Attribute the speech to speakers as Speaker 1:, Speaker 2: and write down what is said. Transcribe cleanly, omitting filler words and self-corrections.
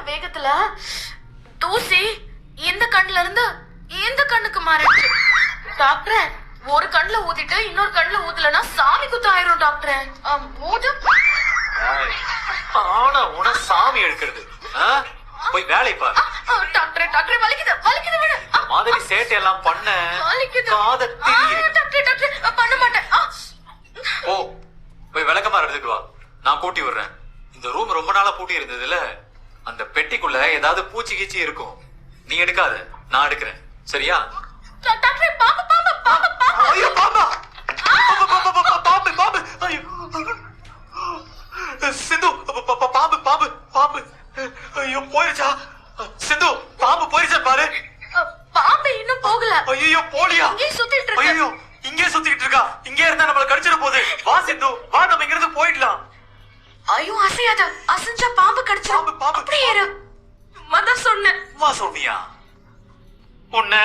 Speaker 1: வேகத்துல தூசி இந்த கண்ணுல இருந்து இந்த கண்ணுக்கு மாறிடுச்சு. டாக்டர், ஒரு கண்ணுல ஊதிட்டு இன்னொரு கண்ணுல ஊதலன்னா சாமி குத்து ஆயிரும் டாக்டர். ஊது.
Speaker 2: ஆனா உன சாமி எடுக்கிறது. போய் வேலை பாரு.
Speaker 1: டாக்டர் டாக்டர் வலிக்குது வலிக்குது விடு.
Speaker 2: மாதிரி சேட்டை எல்லாம் பண்ண
Speaker 1: வலிக்குது.
Speaker 2: காத தெரியுது.
Speaker 1: டாக்டர் டாக்டர் பண்ண மாட்டேன்.
Speaker 2: ஓ, போய் விளக்கமாறு எடுத்துட்டு வா, நான் கூட்டி விடுறேன். இந்த ரூம் ரொம்ப நாளா பூட்டி இருந்ததுல, அந்த பெட்டிக்குள்ள ஏதாவது பூச்சி கீச்சி இருக்கும். நீ எடுக்காத, நான் எடுக்கிறேன். சரியா?
Speaker 1: டாக்டர் பாம்பு பாம்பு பாம்பு பாம்பு.
Speaker 2: ஐயோ பாம்பா! பாம்பு பாம்பு! ஐயோ சிந்து, பாம்பு பாம்பு பாம்பு! ஐயோ போயிருச்சா சிந்து? பாம்பு போயிருச்சா பாரு.
Speaker 1: பாம்பு இன்னும் போகல.
Speaker 2: ஐயோ போலியா?
Speaker 1: இங்கே சுத்திட்டு இருக்கு.
Speaker 2: ஐயோ இங்கே சுத்திட்டு இருக்கா? இங்கே இருந்தா நம்மள கடிச்சிட போகுது. வா சிந்து, வா, நம்ம இங்க இருந்து போயிடலாம்.
Speaker 1: ஐயோ அசையாத, அசைஞ்சா பாம்பு கடிச்சிடும்.
Speaker 2: பாம்பு
Speaker 1: அப்படியே இரு. மதம் சொன்னேன்.
Speaker 2: வா சொன்னியா? உன்னை